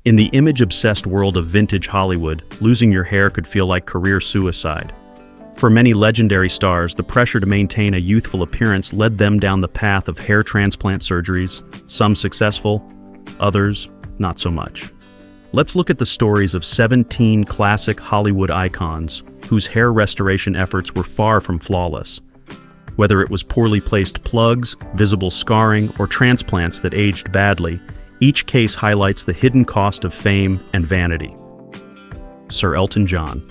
In the image-obsessed world of vintage Hollywood, losing your hair could feel like career suicide. For many legendary stars, the pressure to maintain a youthful appearance led them down the path of hair transplant surgeries, some successful, others not so much. Let's look at the stories of 17 classic Hollywood icons whose hair restoration efforts were far from flawless. Whether it was poorly placed plugs, visible scarring, or transplants that aged badly, each case highlights the hidden cost of fame and vanity. Sir Elton John.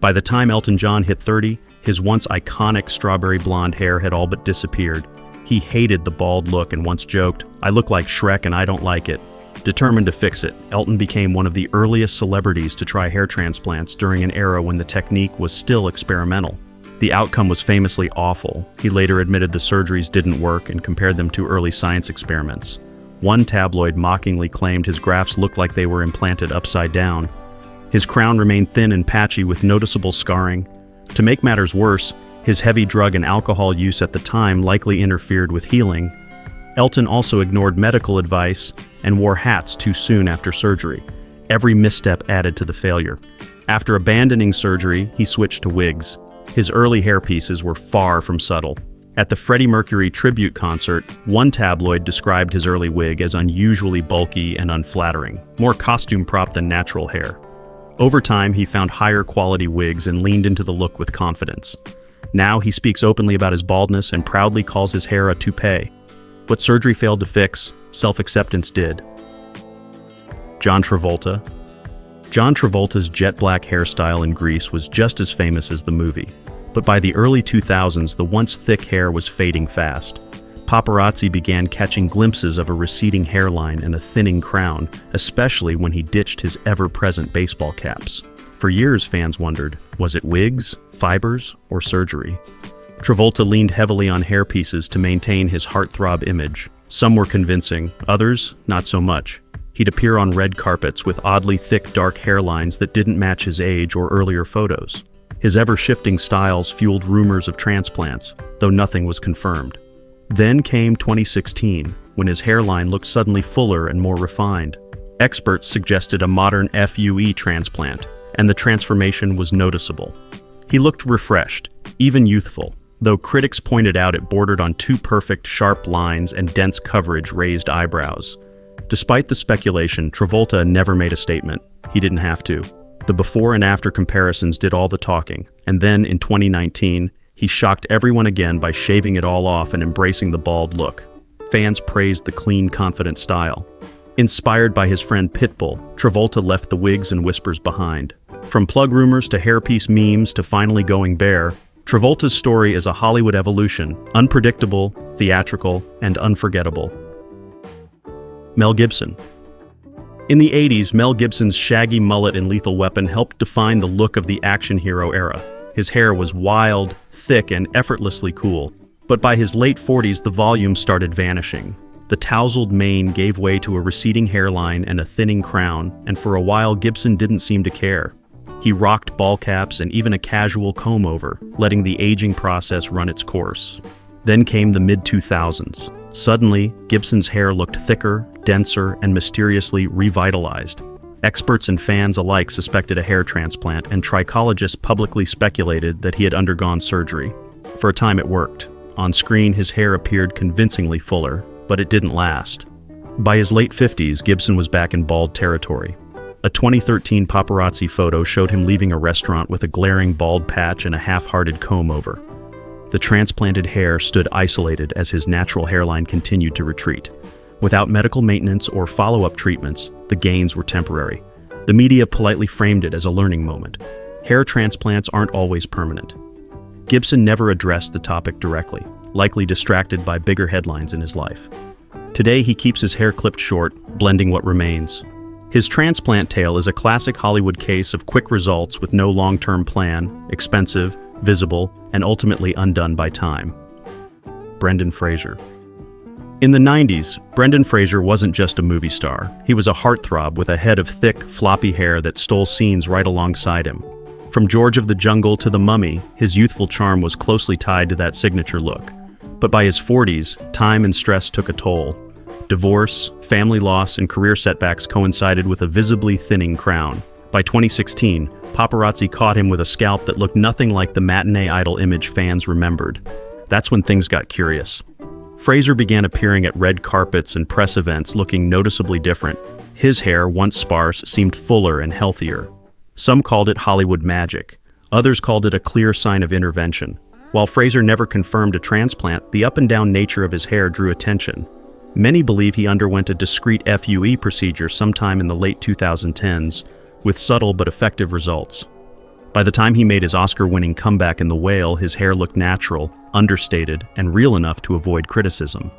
By the time Elton John hit 30, his once iconic strawberry blonde hair had all but disappeared. He hated the bald look and once joked, "I look like Shrek and I don't like it." Determined to fix it, Elton became one of the earliest celebrities to try hair transplants during an era when the technique was still experimental. The outcome was famously awful. He later admitted the surgeries didn't work and compared them to early science experiments. One tabloid mockingly claimed his grafts looked like they were implanted upside down. His crown remained thin and patchy with noticeable scarring. To make matters worse, his heavy drug and alcohol use at the time likely interfered with healing. Elton also ignored medical advice and wore hats too soon after surgery. Every misstep added to the failure. After abandoning surgery, he switched to wigs. His early hairpieces were far from subtle. At the Freddie Mercury tribute concert, one tabloid described his early wig as unusually bulky and unflattering, more costume prop than natural hair. Over time, he found higher quality wigs and leaned into the look with confidence. Now he speaks openly about his baldness and proudly calls his hair a toupee. What surgery failed to fix, self-acceptance did. John Travolta. John Travolta's jet black hairstyle in Grease was just as famous as the movie. But by the early 2000s, the once thick hair was fading fast. Paparazzi began catching glimpses of a receding hairline and a thinning crown, especially when he ditched his ever-present baseball caps. For years, fans wondered, was it wigs, fibers, or surgery? Travolta leaned heavily on hairpieces to maintain his heartthrob image. Some were convincing, others not so much. He'd appear on red carpets with oddly thick dark hairlines that didn't match his age or earlier photos. His ever-shifting styles fueled rumors of transplants, though nothing was confirmed. Then came 2016, when his hairline looked suddenly fuller and more refined. Experts suggested a modern FUE transplant, and the transformation was noticeable. He looked refreshed, even youthful, though critics pointed out it bordered on too perfect sharp lines and dense coverage raised eyebrows. Despite the speculation, Travolta never made a statement. He didn't have to. The before and after comparisons did all the talking, and then in 2019, he shocked everyone again by shaving it all off and embracing the bald look. Fans praised the clean, confident style. Inspired by his friend Pitbull, Travolta left the wigs and whispers behind. From plug rumors to hairpiece memes to finally going bare, Travolta's story is a Hollywood evolution, unpredictable, theatrical, and unforgettable. Mel Gibson. In the 80s, Mel Gibson's shaggy mullet in Lethal Weapon helped define the look of the action hero era. His hair was wild, thick, and effortlessly cool. But by his late 40s, the volume started vanishing. The tousled mane gave way to a receding hairline and a thinning crown, and for a while Gibson didn't seem to care. He rocked ball caps and even a casual comb-over, letting the aging process run its course. Then came the mid-2000s. Suddenly, Gibson's hair looked thicker, denser, and mysteriously revitalized. Experts and fans alike suspected a hair transplant, and trichologists publicly speculated that he had undergone surgery. For a time it worked. On screen, his hair appeared convincingly fuller, but it didn't last. By his late 50s, Gibson was back in bald territory. A 2013 paparazzi photo showed him leaving a restaurant with a glaring bald patch and a half-hearted comb-over. The transplanted hair stood isolated as his natural hairline continued to retreat. Without medical maintenance or follow-up treatments, the gains were temporary. The media politely framed it as a learning moment. Hair transplants aren't always permanent. Gibson never addressed the topic directly, likely distracted by bigger headlines in his life. Today, he keeps his hair clipped short, blending what remains. His transplant tale is a classic Hollywood case of quick results with no long-term plan, expensive, visible, and ultimately undone by time. Brendan Fraser. In the 90s, Brendan Fraser wasn't just a movie star. He was a heartthrob with a head of thick, floppy hair that stole scenes right alongside him. From George of the Jungle to The Mummy, his youthful charm was closely tied to that signature look. But by his 40s, time and stress took a toll. Divorce, family loss, and career setbacks coincided with a visibly thinning crown. By 2016, paparazzi caught him with a scalp that looked nothing like the matinee idol image fans remembered. That's when things got curious. Fraser began appearing at red carpets and press events looking noticeably different. His hair, once sparse, seemed fuller and healthier. Some called it Hollywood magic. Others called it a clear sign of intervention. While Fraser never confirmed a transplant, the up-and-down nature of his hair drew attention. Many believe he underwent a discreet FUE procedure sometime in the late 2010s, with subtle but effective results. By the time he made his Oscar-winning comeback in The Whale, his hair looked natural, understated, and real enough to avoid criticism.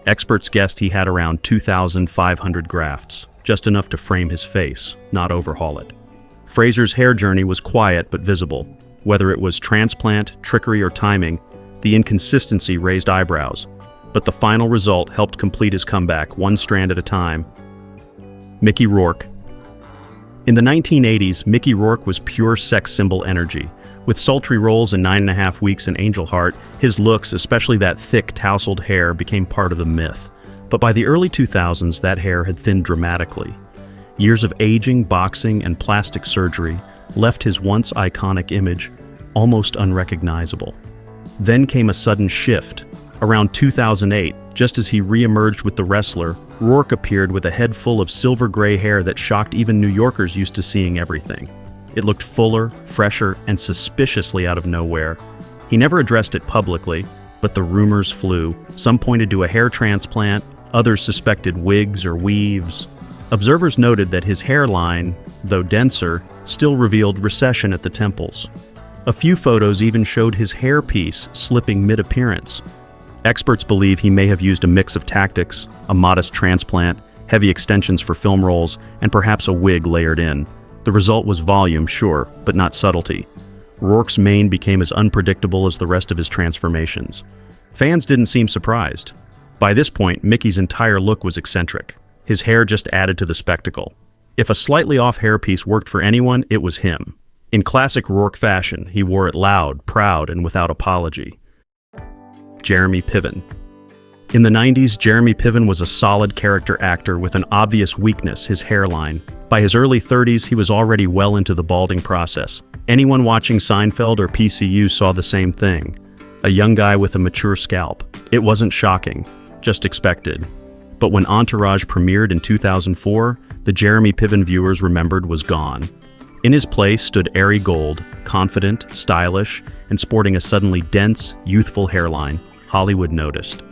Experts guessed he had around 2,500 grafts, just enough to frame his face, not overhaul it. Fraser's hair journey was quiet but visible. Whether it was transplant, trickery, or timing, the inconsistency raised eyebrows. But the final result helped complete his comeback, one strand at a time. Mickey Rourke. In the 1980s, Mickey Rourke was pure sex symbol energy. With sultry roles in 9.5 Weeks and Angel Heart, his looks, especially that thick, tousled hair, became part of the myth. But by the early 2000s, that hair had thinned dramatically. Years of aging, boxing, and plastic surgery left his once iconic image almost unrecognizable. Then came a sudden shift. Around 2008, just as he re-emerged with The Wrestler, Rourke appeared with a head full of silver gray hair that shocked even New Yorkers used to seeing everything. It looked fuller, fresher, and suspiciously out of nowhere. He never addressed it publicly, but the rumors flew. Some pointed to a hair transplant, others suspected wigs or weaves. Observers noted that his hairline, though denser, still revealed recession at the temples. A few photos even showed his hairpiece slipping mid-appearance. Experts believe he may have used a mix of tactics, a modest transplant, heavy extensions for film roles, and perhaps a wig layered in. The result was volume, sure, but not subtlety. Rourke's mane became as unpredictable as the rest of his transformations. Fans didn't seem surprised. By this point, Mickey's entire look was eccentric. His hair just added to the spectacle. If a slightly off hairpiece worked for anyone, it was him. In classic Rourke fashion, he wore it loud, proud, and without apology. Jeremy Pivven. In the 90s, Jeremy Pivven was a solid character actor with an obvious weakness, his hairline. By his early 30s, he was already well into the balding process. Anyone watching Seinfeld or PCU saw the same thing. A young guy with a mature scalp. It wasn't shocking, just expected. But when Entourage premiered in 2004, the Jeremy Pivven viewers remembered was gone. In his place stood Ari Gold, confident, stylish, and sporting a suddenly dense, youthful hairline. Hollywood noticed.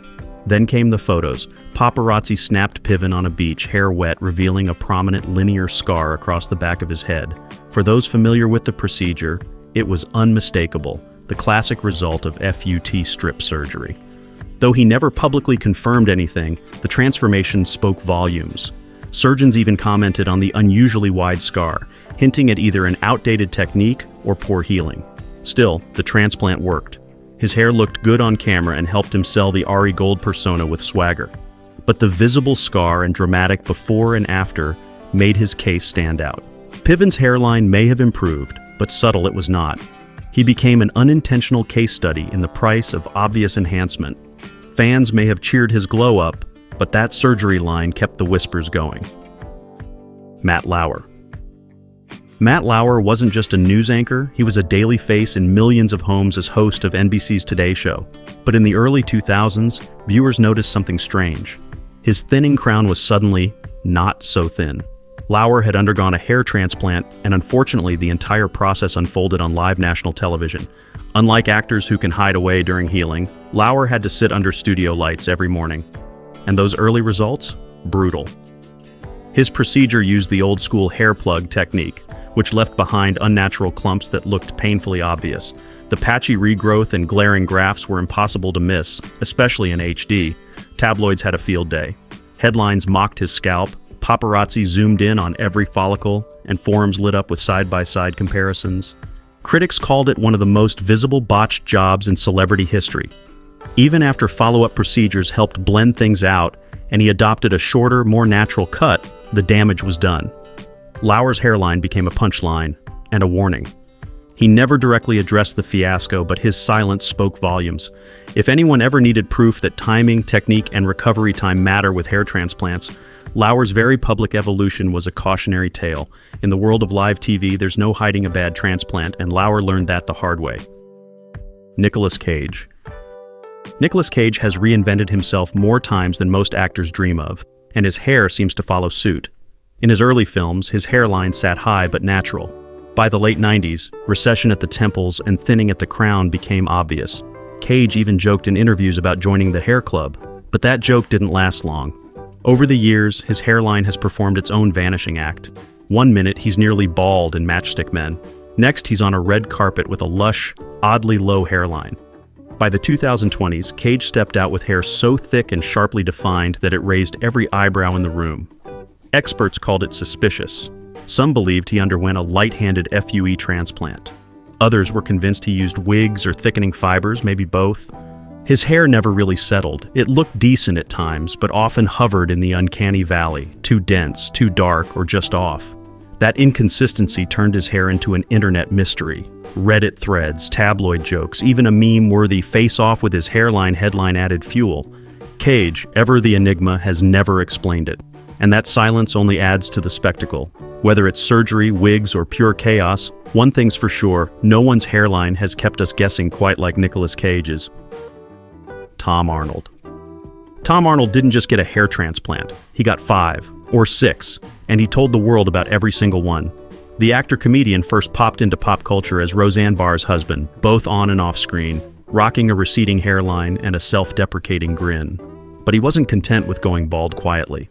Then came the photos. Paparazzi snapped Pivven on a beach, hair wet, revealing a prominent linear scar across the back of his head. For those familiar with the procedure, it was unmistakable, the classic result of FUT strip surgery. Though he never publicly confirmed anything, the transformation spoke volumes. Surgeons even commented on the unusually wide scar, hinting at either an outdated technique or poor healing. Still, the transplant worked. His hair looked good on camera and helped him sell the Ari Gold persona with swagger. But the visible scar and dramatic before and after made his case stand out. Pivven's hairline may have improved, but subtle it was not. He became an unintentional case study in the price of obvious enhancement. Fans may have cheered his glow up, but that surgery line kept the whispers going. Matt Lowour. Matt Lowour wasn't just a news anchor, he was a daily face in millions of homes as host of NBC's Today Show. But in the early 2000s, viewers noticed something strange. His thinning crown was suddenly not so thin. Lowour had undergone a hair transplant, and unfortunately the entire process unfolded on live national television. Unlike actors who can hide away during healing, Lowour had to sit under studio lights every morning. And those early results? Brutal. His procedure used the old-school hair plug technique, which left behind unnatural clumps that looked painfully obvious. The patchy regrowth and glaring grafts were impossible to miss, especially in HD. Tabloids had a field day. Headlines mocked his scalp, paparazzi zoomed in on every follicle, and forums lit up with side-by-side comparisons. Critics called it one of the most visible botched jobs in celebrity history. Even after follow-up procedures helped blend things out, and he adopted a shorter, more natural cut, the damage was done. Lowour's hairline became a punchline and a warning. He never directly addressed the fiasco, but his silence spoke volumes. If anyone ever needed proof that timing, technique, and recovery time matter with hair transplants, Lowour's very public evolution was a cautionary tale. In the world of live TV, there's no hiding a bad transplant, and Lowour learned that the hard way. Nicolas Cage. Nicolas Cage has reinvented himself more times than most actors dream of, and his hair seems to follow suit. In his early films, his hairline sat high but natural. By the late 90s, recession at the temples and thinning at the crown became obvious. Cage even joked in interviews about joining the hair club, but that joke didn't last long. Over the years, his hairline has performed its own vanishing act. One minute, he's nearly bald in Matchstick Men. Next, he's on a red carpet with a lush, oddly low hairline. By the 2020s, Cage stepped out with hair so thick and sharply defined that it raised every eyebrow in the room. Experts called it suspicious. Some believed he underwent a light-handed FUE transplant. Others were convinced he used wigs or thickening fibers, maybe both. His hair never really settled. It looked decent at times, but often hovered in the uncanny valley, too dense, too dark, or just off. That inconsistency turned his hair into an internet mystery. Reddit threads, tabloid jokes, even a meme-worthy face-off with his hairline headline added fuel. Cage, ever the enigma, has never explained it. And that silence only adds to the spectacle. Whether it's surgery, wigs, or pure chaos, one thing's for sure, no one's hairline has kept us guessing quite like Nicolas Cage's. Tom Arnold. Tom Arnold didn't just get a hair transplant. He got 5, or 6, and he told the world about every single one. The actor-comedian first popped into pop culture as Roseanne Barr's husband, both on and off screen, rocking a receding hairline and a self-deprecating grin. But he wasn't content with going bald quietly.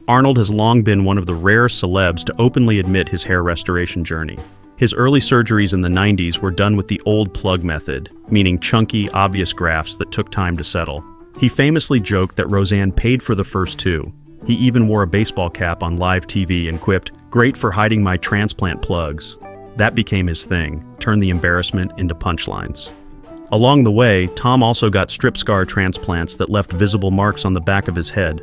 Arnold has long been one of the rare celebs to openly admit his hair restoration journey. His early surgeries in the 90s were done with the old plug method, meaning chunky, obvious grafts that took time to settle. He famously joked that Roseanne paid for the first 2. He even wore a baseball cap on live TV and quipped, "Great for hiding my transplant plugs." That became his thing, turned the embarrassment into punchlines. Along the way, Tom also got strip scar transplants that left visible marks on the back of his head.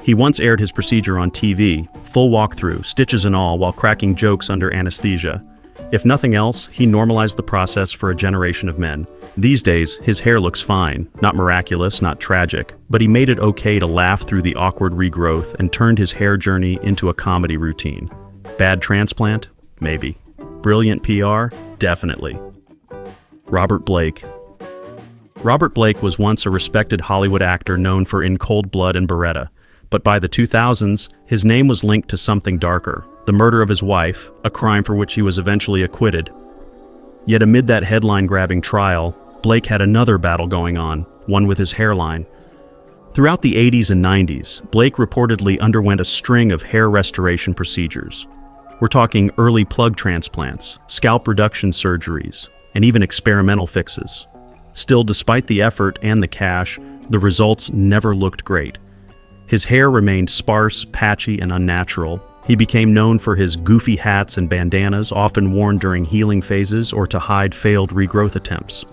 He once aired his procedure on TV, full walkthrough, stitches and all, while cracking jokes under anesthesia. If nothing else, he normalized the process for a generation of men. These days, his hair looks fine, not miraculous, not tragic, but he made it okay to laugh through the awkward regrowth and turned his hair journey into a comedy routine. Bad transplant? Maybe. Brilliant PR? Definitely. Robert Blake. Robert Blake was once a respected Hollywood actor known for In Cold Blood and Beretta. But by the 2000s, his name was linked to something darker, the murder of his wife, a crime for which he was eventually acquitted. Yet amid that headline-grabbing trial, Blake had another battle going on, one with his hairline. Throughout the 80s and 90s, Blake reportedly underwent a string of hair restoration procedures. We're talking early plug transplants, scalp reduction surgeries, and even experimental fixes. Still, despite the effort and the cash, the results never looked great. His hair remained sparse, patchy, and unnatural. He became known for his goofy hats and bandanas, often worn during healing phases or to hide failed regrowth attempts.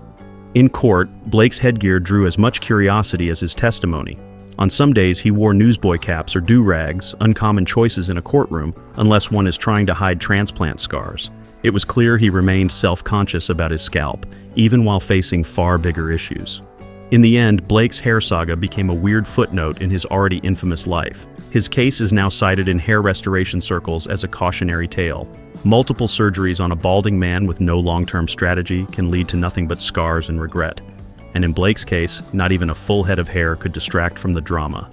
In court, Blake's headgear drew as much curiosity as his testimony. On some days, he wore newsboy caps or do-rags, uncommon choices in a courtroom, unless one is trying to hide transplant scars. It was clear he remained self-conscious about his scalp, even while facing far bigger issues. In the end, Blake's hair saga became a weird footnote in his already infamous life. His case is now cited in hair restoration circles as a cautionary tale. Multiple surgeries on a balding man with no long-term strategy can lead to nothing but scars and regret. And in Blake's case, not even a full head of hair could distract from the drama.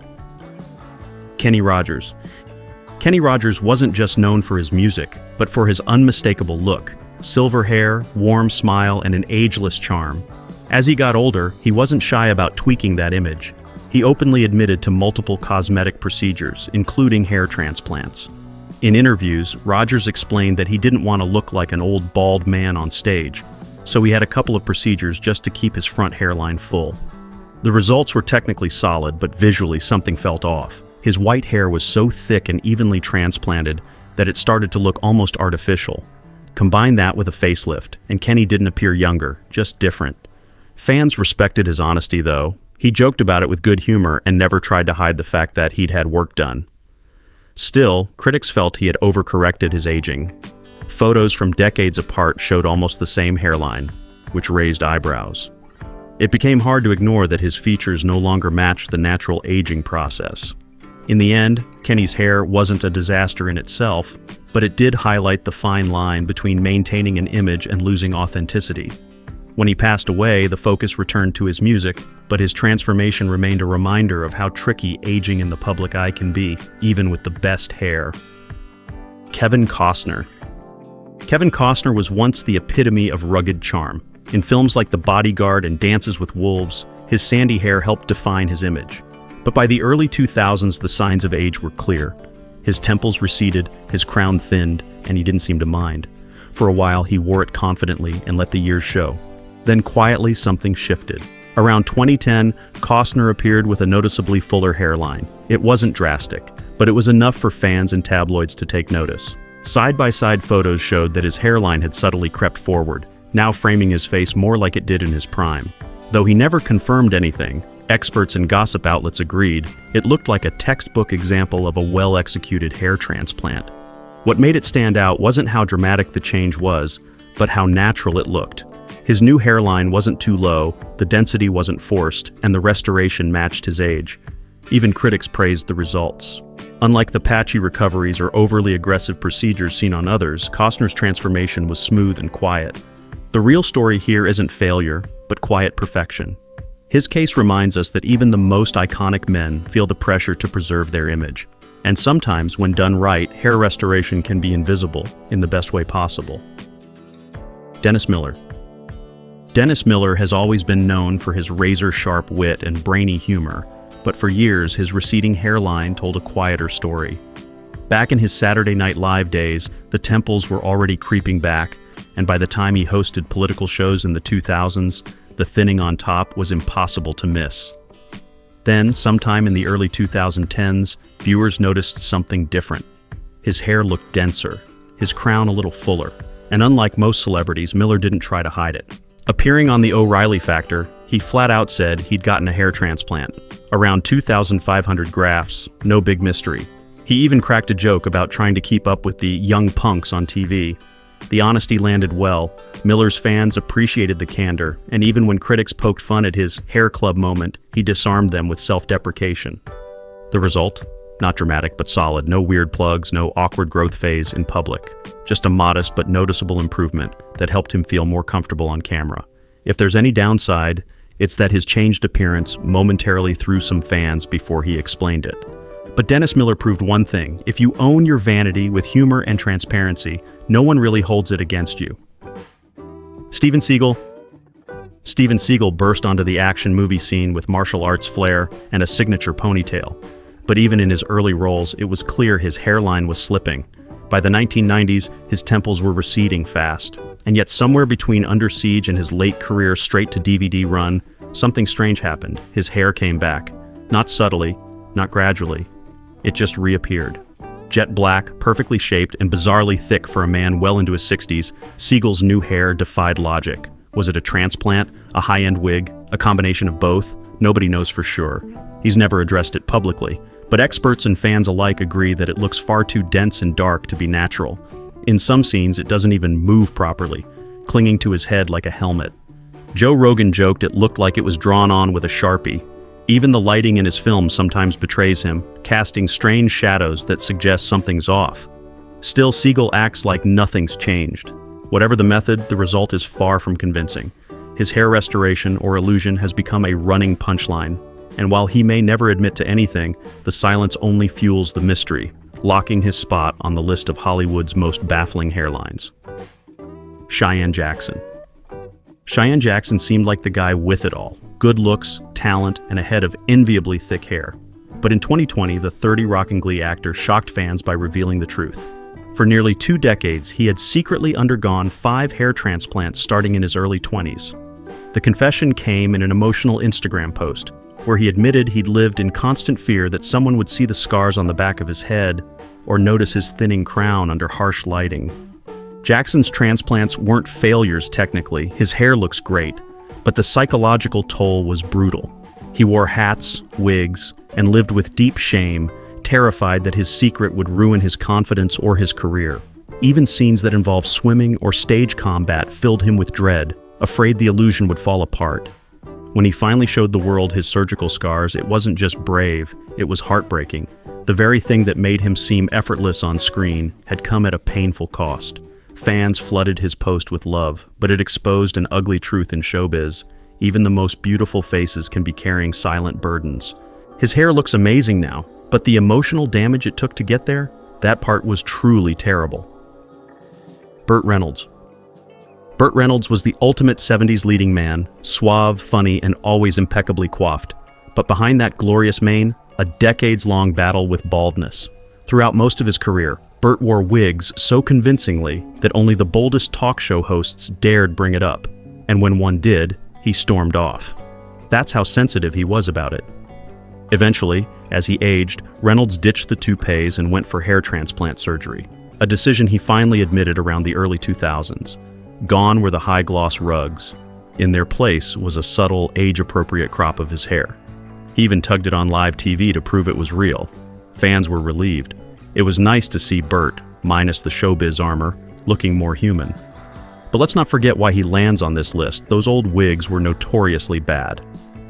Kenny Rogers. Kenny Rogers wasn't just known for his music, but for his unmistakable look. Silver hair, warm smile, and an ageless charm. As he got older, he wasn't shy about tweaking that image. He openly admitted to multiple cosmetic procedures, including hair transplants. In interviews, Rogers explained that he didn't want to look like an old bald man on stage, so he had a couple of procedures just to keep his front hairline full. The results were technically solid, but visually something felt off. His white hair was so thick and evenly transplanted that it started to look almost artificial. Combine that with a facelift, and Kenny didn't appear younger, just different. Fans respected his honesty, though. He joked about it with good humor and never tried to hide the fact that he'd had work done. Still, critics felt he had overcorrected his aging. Photos from decades apart showed almost the same hairline, which raised eyebrows. It became hard to ignore that his features no longer matched the natural aging process. In the end, Kenny's hair wasn't a disaster in itself, but it did highlight the fine line between maintaining an image and losing authenticity. When he passed away, the focus returned to his music, but his transformation remained a reminder of how tricky aging in the public eye can be, even with the best hair. Kevin Costner. Kevin Costner was once the epitome of rugged charm. In films like The Bodyguard and Dances with Wolves, his sandy hair helped define his image. But by the early 2000s, the signs of age were clear. His temples receded, his crown thinned, and he didn't seem to mind. For a while, he wore it confidently and let the years show. Then quietly, something shifted. Around 2010, Costner appeared with a noticeably fuller hairline. It wasn't drastic, but it was enough for fans and tabloids to take notice. Side-by-side photos showed that his hairline had subtly crept forward, now framing his face more like it did in his prime. Though he never confirmed anything, experts and gossip outlets agreed, it looked like a textbook example of a well-executed hair transplant. What made it stand out wasn't how dramatic the change was, but how natural it looked. His new hairline wasn't too low, the density wasn't forced, and the restoration matched his age. Even critics praised the results. Unlike the patchy recoveries or overly aggressive procedures seen on others, Costner's transformation was smooth and quiet. The real story here isn't failure, but quiet perfection. His case reminds us that even the most iconic men feel the pressure to preserve their image. And sometimes, when done right, hair restoration can be invisible in the best way possible. Dennis Miller. Dennis Miller has always been known for his razor-sharp wit and brainy humor, but for years his receding hairline told a quieter story. Back in his Saturday Night Live days, the temples were already creeping back, and by the time he hosted political shows in the 2000s, the thinning on top was impossible to miss. Then, sometime in the early 2010s, viewers noticed something different. His hair looked denser, his crown a little fuller, and unlike most celebrities, Miller didn't try to hide it. Appearing on the O'Reilly Factor, he flat out said he'd gotten a hair transplant. Around 2,500 grafts, no big mystery. He even cracked a joke about trying to keep up with the young punks on TV. The honesty landed well. Miller's fans appreciated the candor, and even when critics poked fun at his hair club moment, he disarmed them with self-deprecation. The result? Not dramatic but solid. No weird plugs, no awkward growth phase in public. Just a modest but noticeable improvement that helped him feel more comfortable on camera. If there's any downside, it's that his changed appearance momentarily threw some fans before he explained it. But Dennis Miller proved one thing: if you own your vanity with humor and transparency, no one really holds it against you. Steven Seagull. Steven Seagull burst onto the action movie scene with martial arts flair and a signature ponytail. But even in his early roles, it was clear his hairline was slipping. By the 1990s, his temples were receding fast. And yet somewhere between Under Siege and his late career straight-to-DVD run, something strange happened. His hair came back. Not subtly, not gradually. It just reappeared. Jet black, perfectly shaped, and bizarrely thick for a man well into his 60s, Seagull's new hair defied logic. Was it a transplant, a high-end wig, a combination of both? Nobody knows for sure. He's never addressed it publicly. But experts and fans alike agree that it looks far too dense and dark to be natural. In some scenes, it doesn't even move properly, clinging to his head like a helmet. Joe Rogan joked it looked like it was drawn on with a Sharpie. Even the lighting in his films sometimes betrays him, casting strange shadows that suggest something's off. Still, Seagull acts like nothing's changed. Whatever the method, the result is far from convincing. His hair restoration or illusion has become a running punchline. And while he may never admit to anything, the silence only fuels the mystery, locking his spot on the list of Hollywood's most baffling hairlines. Cheyenne Jackson. Cheyenne Jackson seemed like the guy with it all. Good looks, talent, and a head of enviably thick hair. But in 2020, the 30 Rock and Glee actor shocked fans by revealing the truth. For nearly 2 decades, he had secretly undergone 5 hair transplants starting in his early 20s. The confession came in an emotional Instagram post, where he admitted he'd lived in constant fear that someone would see the scars on the back of his head or notice his thinning crown under harsh lighting. Jackson's transplants weren't failures technically. His hair looks great, but the psychological toll was brutal. He wore hats, wigs, and lived with deep shame, terrified that his secret would ruin his confidence or his career. Even scenes that involved swimming or stage combat filled him with dread, afraid the illusion would fall apart. When he finally showed the world his surgical scars, it wasn't just brave, it was heartbreaking. The very thing that made him seem effortless on screen had come at a painful cost. Fans flooded his post with love, but it exposed an ugly truth in showbiz. Even the most beautiful faces can be carrying silent burdens. His hair looks amazing now, but the emotional damage it took to get there, that part was truly terrible. Bert Reynolds. Bert Reynolds was the ultimate 70s leading man, suave, funny, and always impeccably coiffed. But behind that glorious mane, a decades-long battle with baldness. Throughout most of his career, Bert wore wigs so convincingly that only the boldest talk show hosts dared bring it up. And when one did, he stormed off. That's how sensitive he was about it. Eventually, as he aged, Reynolds ditched the toupees and went for hair transplant surgery, a decision he finally admitted around the early 2000s. Gone were the high-gloss rugs. In their place was a subtle, age-appropriate crop of his hair. He even tugged it on live TV to prove it was real. Fans were relieved. It was nice to see Bert, minus the showbiz armor, looking more human. But let's not forget why he lands on this list. Those old wigs were notoriously bad.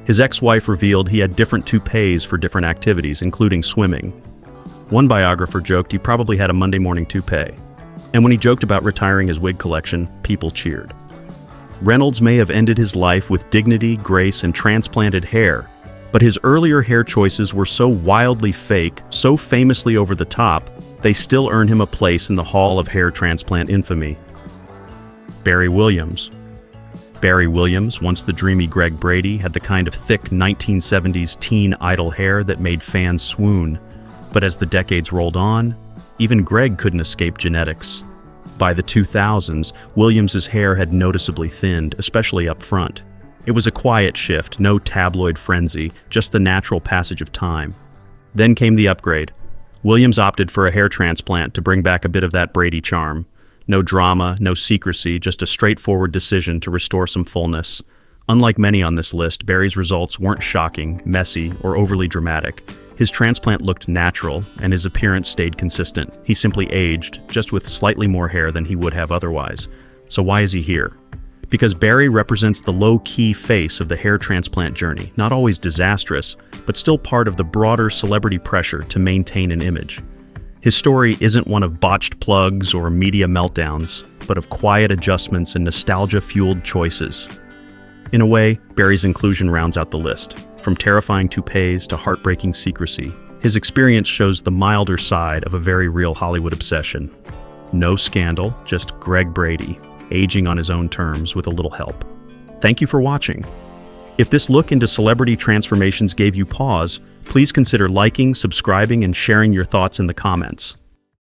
His ex-wife revealed he had different toupees for different activities, including swimming. One biographer joked he probably had a Monday morning toupee. And when he joked about retiring his wig collection, people cheered. Reynolds may have ended his life with dignity, grace, and transplanted hair, but his earlier hair choices were so wildly fake, so famously over the top, they still earn him a place in the Hall of Hair Transplant infamy. Barry Williams. Barry Williams, once the dreamy Greg Brady, had the kind of thick 1970s teen idol hair that made fans swoon. But as the decades rolled on, even Greg couldn't escape genetics. By the 2000s, Williams's hair had noticeably thinned, especially up front. It was a quiet shift, no tabloid frenzy, just the natural passage of time. Then came the upgrade. Williams opted for a hair transplant to bring back a bit of that Brady charm. No drama, no secrecy, just a straightforward decision to restore some fullness. Unlike many on this list, Barry's results weren't shocking, messy, or overly dramatic. His transplant looked natural, and his appearance stayed consistent. He simply aged, just with slightly more hair than he would have otherwise. So why is he here? Because Barry represents the low-key face of the hair transplant journey, not always disastrous, but still part of the broader celebrity pressure to maintain an image. His story isn't one of botched plugs or media meltdowns, but of quiet adjustments and nostalgia-fueled choices. In a way, Barry's inclusion rounds out the list. From terrifying toupees to heartbreaking secrecy, his experience shows the milder side of a very real Hollywood obsession. No scandal, just Greg Brady, aging on his own terms with a little help. Thank you for watching. If this look into celebrity transformations gave you pause, please consider liking, subscribing, and sharing your thoughts in the comments.